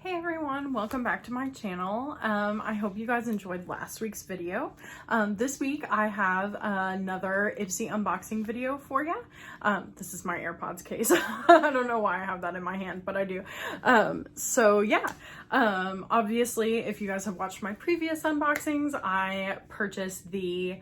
Hey everyone, welcome back to my channel. I hope you guys enjoyed last week's video. This week I have another IPSY unboxing video for you. This is my AirPods case. I don't know why I have that in my hand, but I do. Obviously if you guys have watched my previous unboxings, I purchased the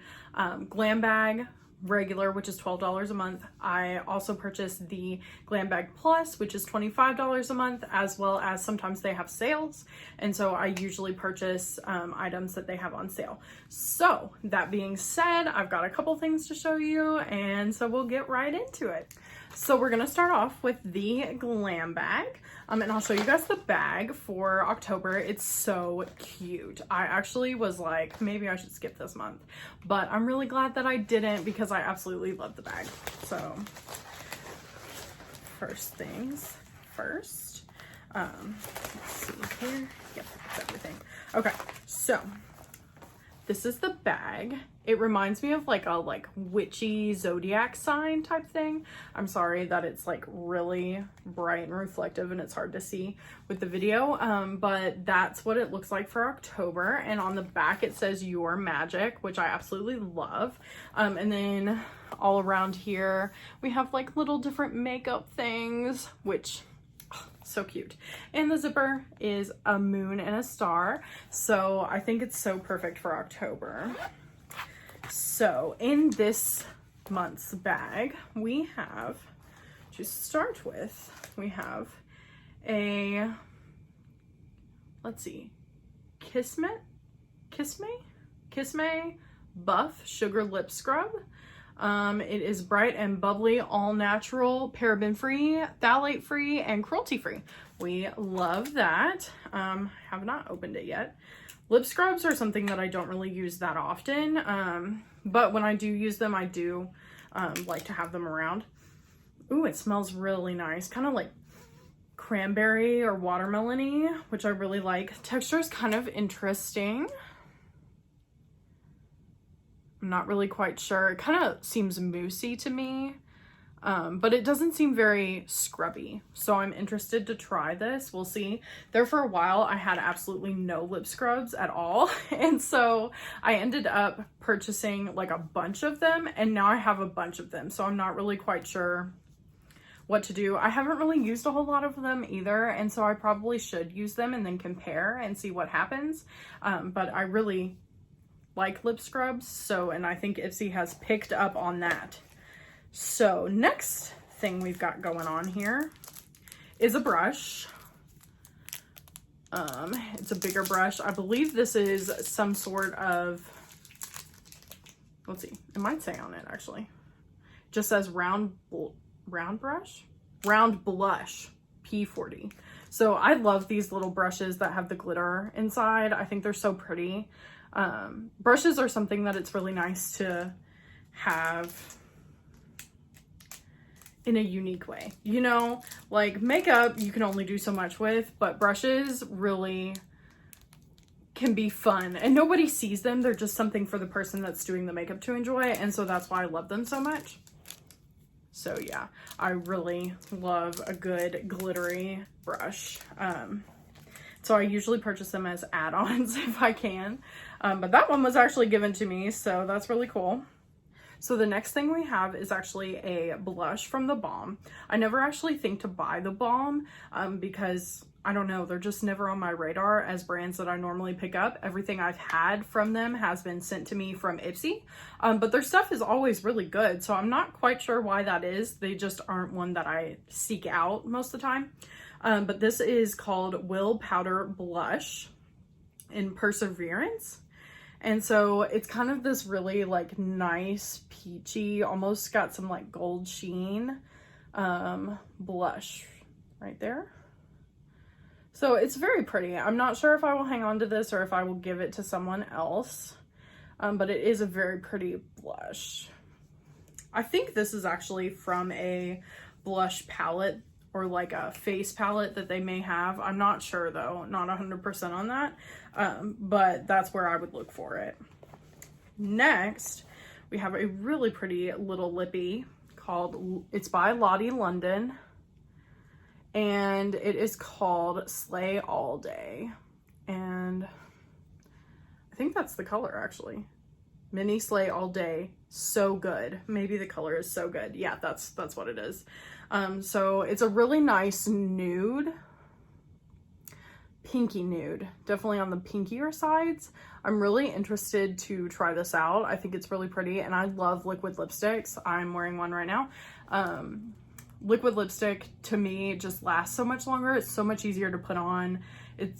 Glam Bag regular, which is $12 a month. I also purchased the Glam Bag Plus, which is $25 a month, as well as sometimes they have sales. And so I usually purchase items that they have on sale. So that being said, I've got a couple things to show you, and so we'll get right into it. So we're gonna start off with the Glam Bag, and I'll show you guys the bag for October. It's so cute. I actually was like, maybe I should skip this month, but I'm really glad that I didn't because I absolutely love the bag. So first things first, let's see here. Yep, that's everything. Okay, so this is the bag. It reminds me of like a witchy zodiac sign type thing. I'm sorry that it's like really bright and reflective and it's hard to see with the video, but that's what it looks like for October. And on the back it says "Your Magic," which I absolutely love. And then all around here we have like little different makeup things, which so cute. And the zipper is a moon and a star, so I think it's so perfect for October. So in this month's bag we have, to start with, we have a, let's see, Kismet Buff Sugar Lip Scrub. It is bright and bubbly, all natural, paraben free, phthalate free, and cruelty free. We love that. Have not opened it yet. Lip scrubs are something that I don't really use that often, but when I do use them, I do like to have them around. Ooh, it smells really nice, kind of like cranberry or watermelon-y, which I really like. Texture is kind of interesting. I'm not really quite sure. It kind of seems moussey to me, but it doesn't seem very scrubby. So I'm interested to try this. We'll see. There for a while, I had absolutely no lip scrubs at all. And so I ended up purchasing like a bunch of them, and now I have a bunch of them. So I'm not really quite sure what to do. I haven't really used a whole lot of them either. And so I probably should use them and then compare and see what happens. But I really like lip scrubs, so, and I think IPSY has picked up on that. So next thing we've got going on here is a brush. It's a bigger brush. I believe this is some sort of, let's see, it might say on it actually. It just says round blush P40. So I love these little brushes that have the glitter inside. I think they're so pretty. Brushes are something that it's really nice to have in a unique way. You know, like makeup you can only do so much with, but brushes really can be fun and nobody sees them. They're just something for the person that's doing the makeup to enjoy, and so that's why I love them so much. So yeah, I really love a good glittery brush. So I usually purchase them as add-ons if I can. But that one was actually given to me, so that's really cool. So the next thing we have is actually a blush from the Balm. I never actually think to buy the Balm because, I don't know, they're just never on my radar as brands that I normally pick up. Everything I've had from them has been sent to me from IPSY, but their stuff is always really good, so I'm not quite sure why that is. They just aren't one that I seek out most of the time. But this is called Will Powder Blush in Perserverance. And so it's kind of this really like nice peachy, almost got some like gold sheen blush right there. So it's very pretty. I'm not sure if I will hang on to this or if I will give it to someone else, but it is a very pretty blush. I think this is actually from a blush palette or like a face palette that they may have. I'm not sure though, not 100% on that, but that's where I would look for it. Next, we have a really pretty little lippy called, it's by Lottie London. and it is called Slay All Day, and I think that's the color actually. Mini Slay All Day, so good. Maybe the color is so good. Yeah, that's what it is. So it's a really nice nude, pinky nude, definitely on the pinkier sides. I'm really interested to try this out. I think it's really pretty, and I love liquid lipsticks. I'm wearing one right now. Liquid lipstick to me just lasts so much longer. It's so much easier to put on.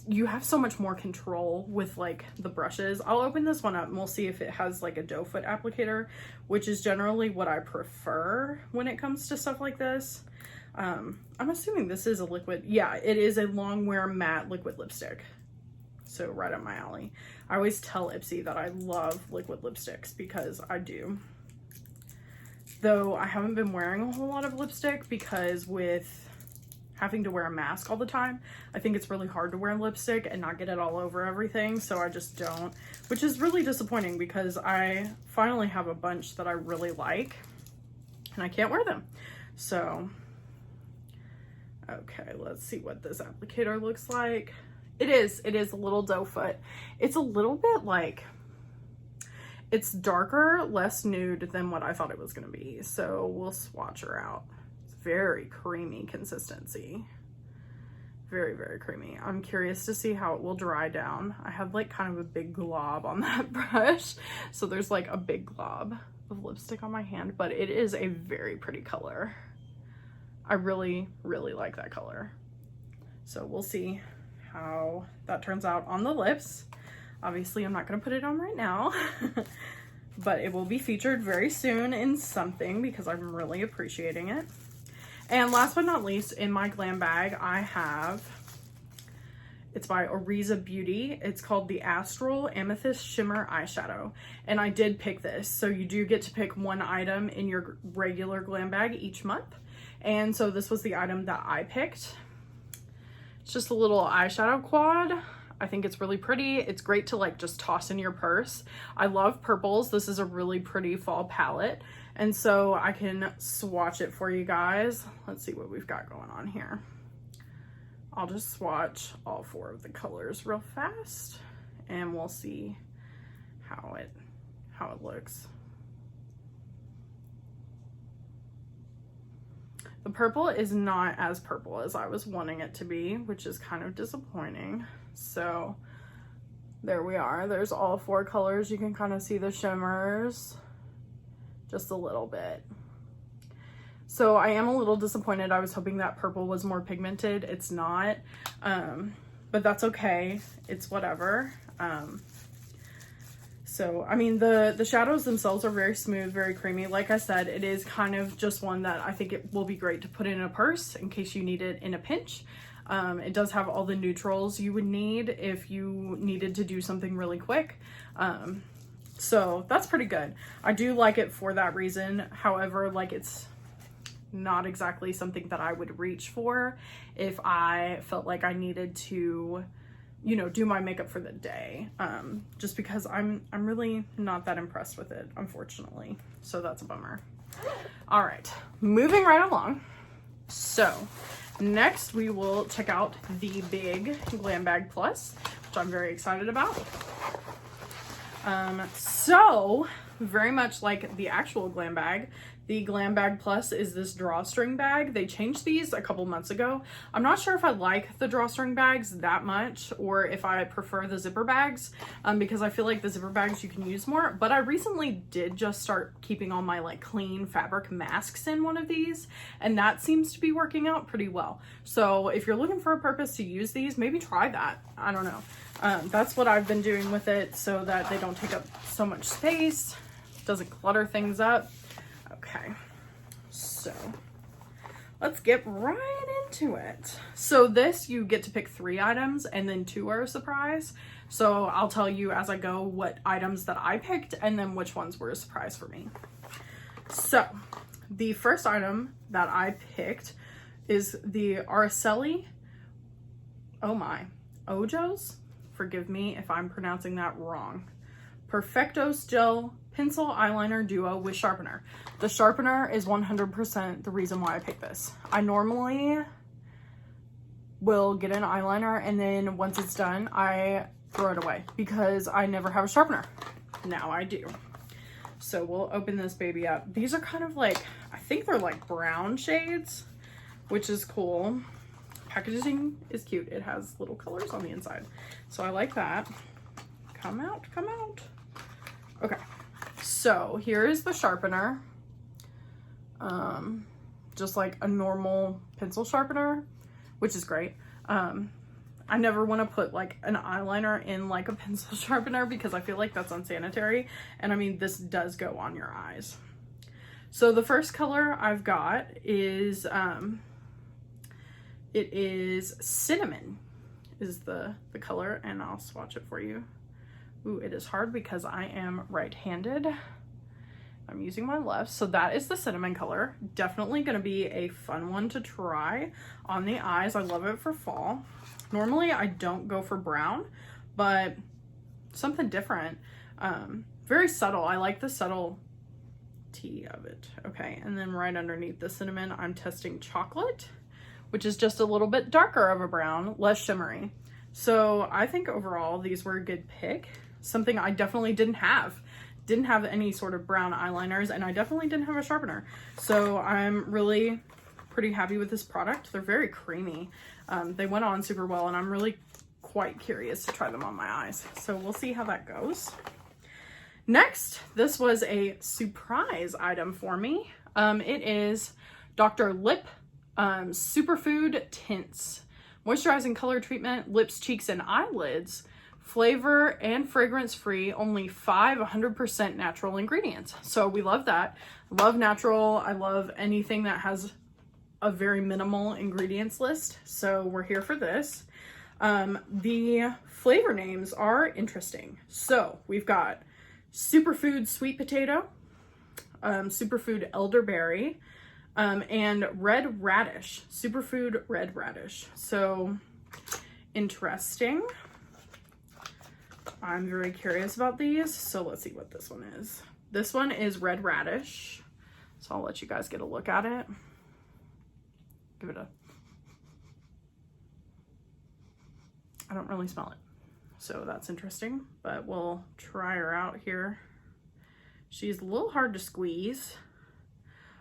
You have so much more control with like the brushes. I'll open this one up and we'll see if it has like a doe foot applicator, which is generally what I prefer when it comes to stuff like this. I'm assuming this is a liquid. Yeah, it is a long wear matte liquid lipstick. So right up my alley. I always tell IPSY that I love liquid lipsticks because I do. Though I haven't been wearing a whole lot of lipstick because with having to wear a mask all the time, I think it's really hard to wear lipstick and not get it all over everything. So I just don't, which is really disappointing because I finally have a bunch that I really like and I can't wear them. So, okay, let's see what this applicator looks like. It is a little doe foot. It's a little bit like, it's darker, less nude than what I thought it was going to be. So we'll swatch her out. It's very creamy consistency. Very, very creamy. I'm curious to see how it will dry down. I have like kind of a big glob on that brush. So there's like a big glob of lipstick on my hand, but it is a very pretty color. I really, really like that color. So we'll see how that turns out on the lips. Obviously, I'm not going to put it on right now, but it will be featured very soon in something because I'm really appreciating it. And last but not least, in my glam bag, I have, it's by Oryza Beauty. It's called the Astral Amethyst Shimmer Eyeshadow. And I did pick this. So you do get to pick one item in your regular glam bag each month. And so this was the item that I picked. It's just a little eyeshadow quad. I think it's really pretty. It's great to like just toss in your purse. I love purples. This is a really pretty fall palette. And so I can swatch it for you guys. Let's see what we've got going on here. I'll just swatch all 4 of the colors real fast and we'll see how it looks. The purple is not as purple as I was wanting it to be, which is kind of disappointing. So there we are. There's all 4 colors. You can kind of see the shimmers just a little bit. So I am a little disappointed. I was hoping that purple was more pigmented. It's not, but that's okay. It's whatever. So, I mean, the shadows themselves are very smooth, very creamy. Like I said, it is kind of just one that I think it will be great to put in a purse in case you need it in a pinch. It does have all the neutrals you would need if you needed to do something really quick. So that's pretty good. I do like it for that reason. However, like it's not exactly something that I would reach for if I felt like I needed to, you know, do my makeup for the day, just because I'm really not that impressed with it, unfortunately. So that's a bummer. All right, moving right along. So next we will check out the big Glam Bag Plus, which I'm very excited about. So very much like the actual Glam Bag, the Glam Bag Plus is this drawstring bag. They changed these a couple months ago. I'm not sure if I like the drawstring bags that much or if I prefer the zipper bags, because I feel like the zipper bags you can use more, but I recently did just start keeping all my like clean fabric masks in one of these, and that seems to be working out pretty well. So if you're looking for a purpose to use these, maybe try that. I don't know. That's what I've been doing with it so that they don't take up so much space, doesn't clutter things up. Okay, so let's get right into it. So this, you get to pick 3 items and then 2 are a surprise. So I'll tell you as I go what items that I picked and then which ones were a surprise for me. So the first item that I picked is the Araceli, oh my, Ojos, forgive me if I'm pronouncing that wrong, Perfectos Gel Pencil Eyeliner Duo with Sharpener. The sharpener is 100% the reason why I picked this. I normally will get an eyeliner, and then once it's done, I throw it away because I never have a sharpener. Now I do. So we'll open this baby up. These are kind of like, I think they're like brown shades, which is cool. Packaging is cute. It has little colors on the inside. So I like that. Come out, come out. Okay, so here is the sharpener. Just like a normal pencil sharpener, which is great. I never want to put like an eyeliner in like a pencil sharpener because I feel like that's unsanitary. And I mean, this does go on your eyes. So the first color I've got is, it is Cinnamon is the color, and I'll swatch it for you. Ooh, it is hard because I am right-handed. I'm using my left. So that is the Cinnamon color. Definitely going to be a fun one to try on the eyes. I love it for fall. Normally I don't go for brown, but something different. Very subtle. I like the subtlety of it. Okay, and then right underneath the Cinnamon, I'm testing Chocolate, which is just a little bit darker of a brown, less shimmery. So I think overall these were a good pick. Something I definitely didn't have. Didn't have any sort of brown eyeliners, and I definitely didn't have a sharpener. So I'm really pretty happy with this product. They're very creamy. They went on super well, and I'm really quite curious to try them on my eyes. So we'll see how that goes. Next, this was a surprise item for me. It is Dr. Lipp Superfood Tints. Moisturizing color treatment, lips, cheeks, and eyelids. Flavor and fragrance free, only 100% natural ingredients. So we love that. Love natural. I love anything that has a very minimal ingredients list. So we're here for this. The flavor names are interesting. So we've got Superfood Sweet Potato, Superfood Elderberry, and Red Radish, Superfood Red Radish. So interesting. I'm very curious about these. So let's see what this one is. This one is Red Radish. So I'll let you guys get a look at it. Give it a, I don't really smell it. So that's interesting, but we'll try her out here. She's a little hard to squeeze.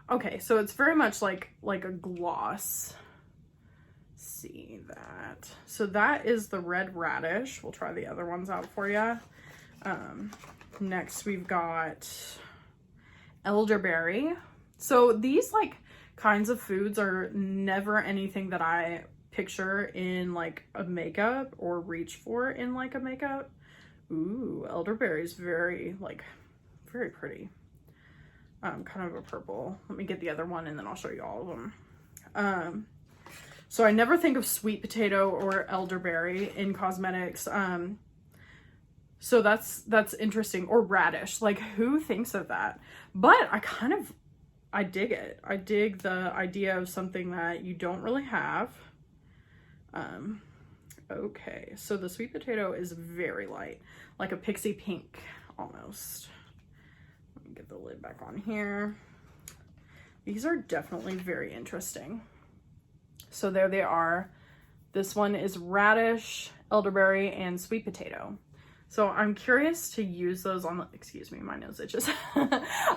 Okay, so it's very much like a gloss. See that. So that is the Red Radish. We'll try the other ones out for you. Next we've got Elderberry. So these like kinds of foods are never anything that I picture in like a makeup or reach for in like a makeup. Ooh, Elderberry is very pretty. Kind of a purple. Let me get the other one and then I'll show you all of them. So I never think of sweet potato or elderberry in cosmetics. So that's interesting. Or radish. Like, who thinks of that? But I dig it. I dig the idea of something that you don't really have. Okay, so the sweet potato is very light, like a pixie pink almost. Let me get the lid back on here. These are definitely very interesting. So there they are. This one is radish, elderberry, and sweet potato. So I'm curious to use those on the, excuse me, my nose itches.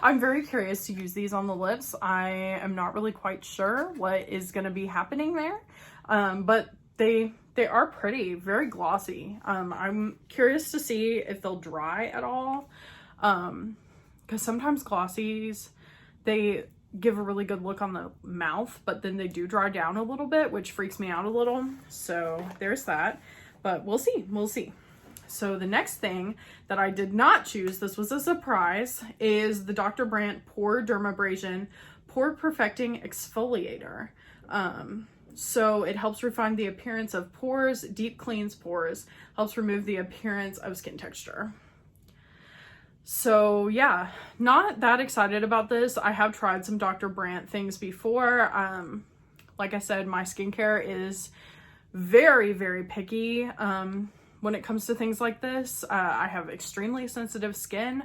I'm very curious to use these on the lips. I am not really quite sure what is going to be happening there. But they are pretty, very glossy. I'm curious to see if they'll dry at all. Because sometimes glossies, they give a really good look on the mouth, but then they do dry down a little bit, which freaks me out a little. So there's that, but we'll see. So the next thing that I did not choose, this was a surprise, is the Dr. Brandt PoreDermabrasion Pore Perfecting Exfoliator. So it helps refine the appearance of pores, deep cleans pores, helps remove the appearance of skin texture. So yeah, not that excited about this. I have tried some Dr. Brandt things before. Like I said, my skincare is very, very picky when it comes to things like this. I have extremely sensitive skin.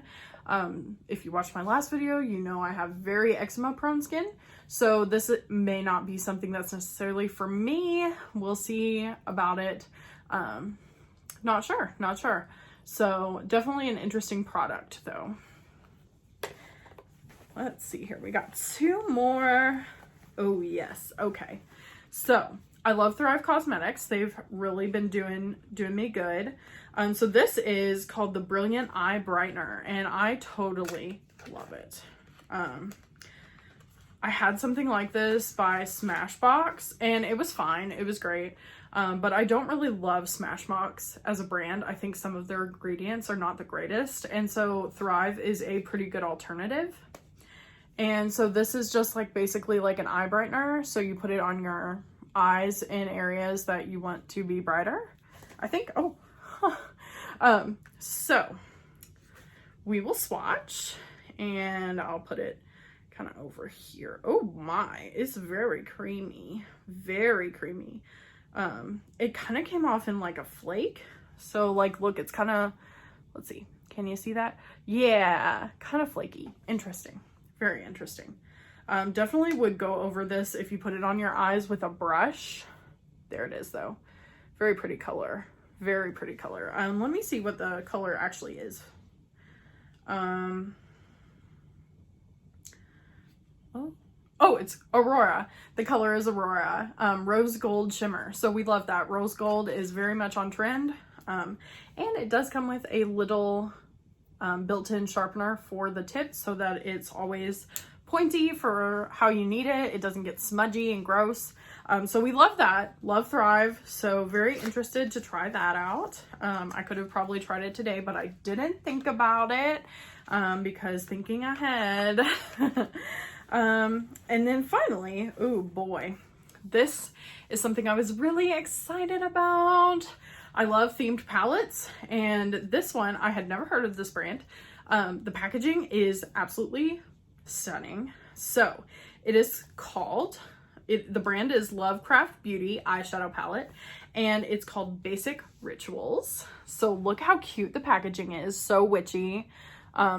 If you watched my last video, you know I have very eczema prone skin. So this may not be something that's necessarily for me. We'll see about it. Not sure. So definitely an interesting product though. Let's see here. We got 2 more. Oh yes. Okay. So I love Thrive Causemetics. They've really been doing me good. So this is called the Brilliant Eye Brightener, and I totally love it. I had something like this by Smashbox, and it was fine. It was great. But I don't really love Smashbox as a brand. I think some of their ingredients are not the greatest, and so Thrive is a pretty good alternative. And so this is just like basically like an eye brightener. So you put it on your eyes in areas that you want to be brighter, I think. Oh, so we will swatch, and I'll put it kind of over here. Oh my, it's very creamy, very creamy. It kind of came off in like a flake. So like, look, it's kind of, let's see, can you see that? Yeah, kind of flaky. Interesting. Very interesting. Definitely would go over this if you put it on your eyes with a brush. There it is though. Very pretty color. Very pretty color. Let me see what the color actually is. Oh, it's Aurora. The color is Aurora. Rose gold shimmer. So we love that. Rose gold is very much on trend. And it does come with a little built-in sharpener for the tips so that it's always pointy for how you need it. It doesn't get smudgy and gross. So we love that. Love Thrive. So very interested to try that out. I could have probably tried it today, but I didn't think about it because thinking ahead. And then finally, oh boy, this is something I was really excited about. I love themed palettes, and this one, I had never heard of this brand. The packaging is absolutely stunning. So it is called, the brand is Love+Craft+Beauty Eyeshadow Palette, and it's called Basic Rituals. So look how cute the packaging is, so witchy.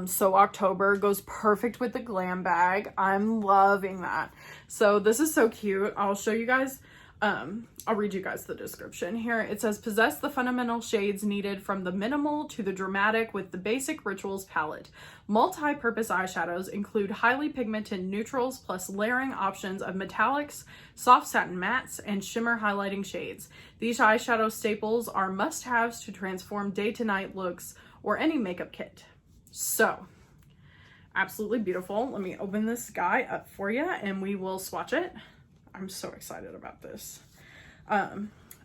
So October, goes perfect with the glam bag. I'm loving that. So this is so cute. I'll show you guys. I'll read you guys the description here. It says, possess the fundamental shades needed from the minimal to the dramatic with the Basic Rituals palette. Multi-purpose eyeshadows include highly pigmented neutrals plus layering options of metallics, soft satin mattes, and shimmer highlighting shades. These eyeshadow staples are must-haves to transform day-to-night looks or any makeup kit. So, absolutely beautiful. Let me open this guy up for you and we will swatch it. I'm so excited about this.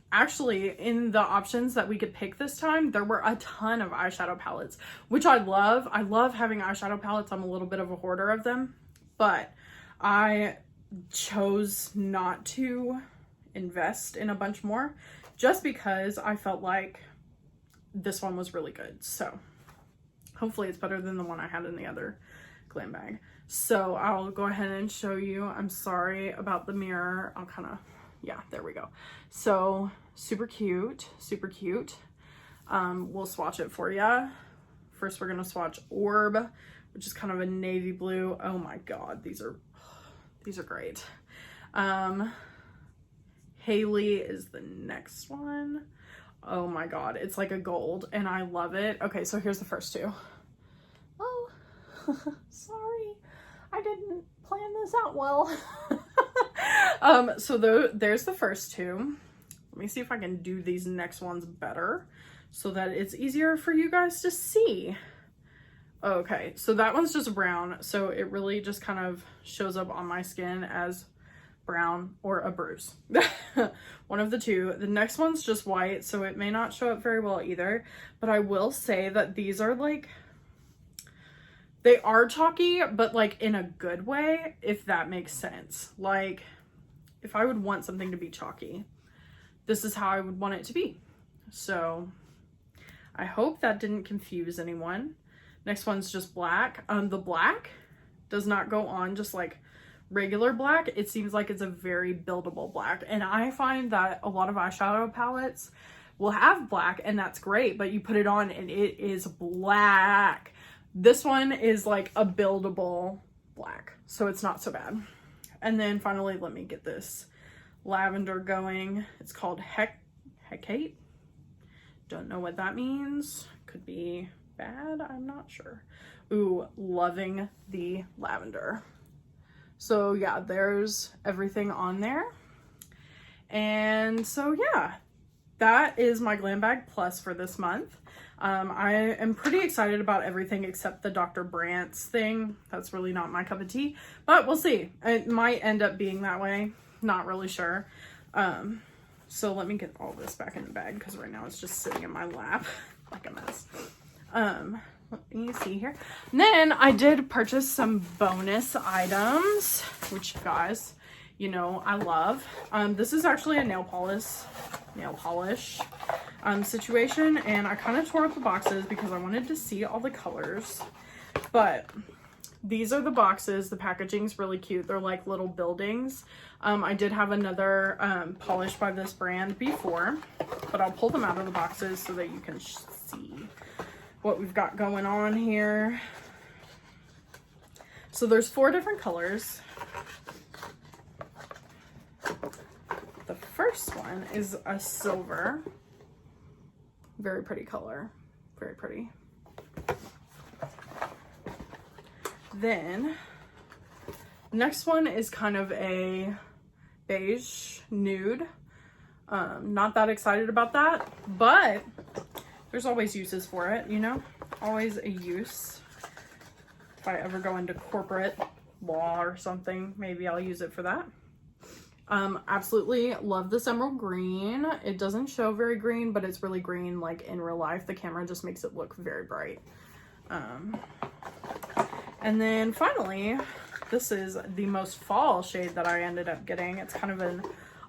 Actually, in the options that we could pick this time, there were a ton of eyeshadow palettes, which I love. I love having eyeshadow palettes. I'm a little bit of a hoarder of them, but I chose not to invest in a bunch more just because I felt like this one was really good. So hopefully it's better than the one I had in the other glam bag. So I'll go ahead and show you. I'm sorry about the mirror. I'll kind of, yeah, there we go. So super cute, super cute. We'll swatch it for you. First, we're going to swatch Orb, which is kind of a navy blue. Oh my God, these are great. Haley is the next one. Oh my God, it's like a gold and I love it. Okay, so here's the first two. Oh, sorry. I didn't plan this out well. So there's the first two. Let me see if I can do these next ones better so that it's easier for you guys to see. Okay, so that one's just brown, so it really just kind of shows up on my skin as brown or a bruise. One of the two. The next one's just white, so it may not show up very well either, but I will say that these are like, they are chalky, but like in a good way, if that makes sense. Like if I would want something to be chalky, this is how I would want it to be. So I hope that didn't confuse anyone. Next one's just black. The black does not go on just like regular black. It seems like it's a very buildable black. And I find that a lot of eyeshadow palettes will have black and that's great, but you put it on and it is black. This one is like a buildable black, so it's not so bad. And then finally, let me get this lavender going. It's called Hecate. Don't know what that means. Could be bad, I'm not sure. Ooh, loving the lavender. So yeah, there's everything on there. And so yeah, that is my Glam Bag Plus for this month. I am pretty excited about everything except the Dr. Brandt's thing. That's really not my cup of tea, but we'll see. It might end up being that way. Not really sure. So let me get all this back in the bag because right now it's just sitting in my lap like a mess. Let me see here. And then I did purchase some bonus items, which you guys, you know, I love. This is actually a nail polish situation, and I kind of tore up the boxes because I wanted to see all the colors. But these are the boxes. The packaging's really cute. They're like little buildings. I did have another polish by this brand before, but I'll pull them out of the boxes so that you can see what we've got going on here. So there's 4 different colors. The first one is a silver. Very pretty color. Very pretty. Then next one is kind of a beige nude. Not that excited about that, but there's always uses for it, you know? Always a use. If I ever go into corporate law or something, maybe I'll use it for that. Absolutely love this emerald green. It doesn't show very green, but it's really green like in real life. The camera just makes it look very bright. And then finally, this is the most fall shade that I ended up getting. It's kind of an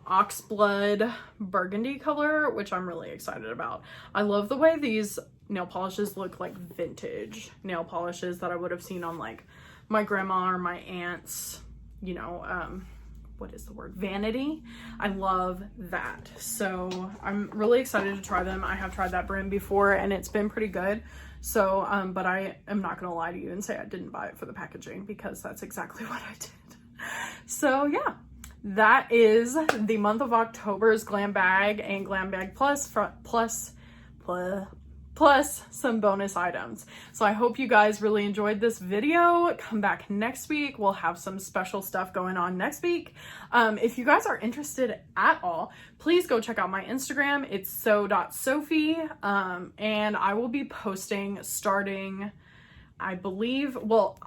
oxblood burgundy color, which I'm really excited about. I love the way these nail polishes look like vintage nail polishes that I would have seen on like my grandma or my aunt's, you know, what is the word? Vanity. I love that. So I'm really excited to try them. I have tried that brand before and it's been pretty good. So, but I am not going to lie to you and say I didn't buy it for the packaging because that's exactly what I did. So yeah, that is the month of October's Glam Bag and Glam Bag Plus plus some bonus items. So I hope you guys really enjoyed this video. Come back next week. We'll have some special stuff going on next week. If you guys are interested at all, please go check out my Instagram. It's so.sophie. And I will be posting starting, I believe, well,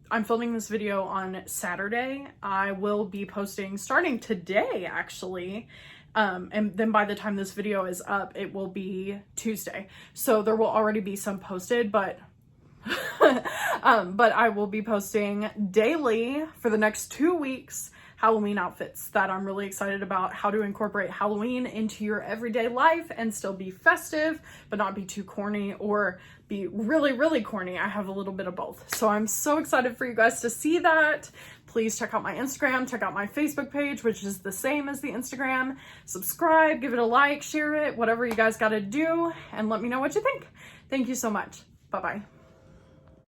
I'm filming this video on Saturday. I will be posting starting today, actually. And then by the time this video is up, it will be Tuesday. So there will already be some posted, but I will be posting daily for the next 2 weeks Halloween outfits that I'm really excited about, how to incorporate Halloween into your everyday life and still be festive, but not be too corny or be really, really corny. I have a little bit of both. So I'm so excited for you guys to see that. Please check out my Instagram, check out my Facebook page, which is the same as the Instagram. Subscribe, give it a like, share it, whatever you guys got to do, and let me know what you think. Thank you so much. Bye-bye.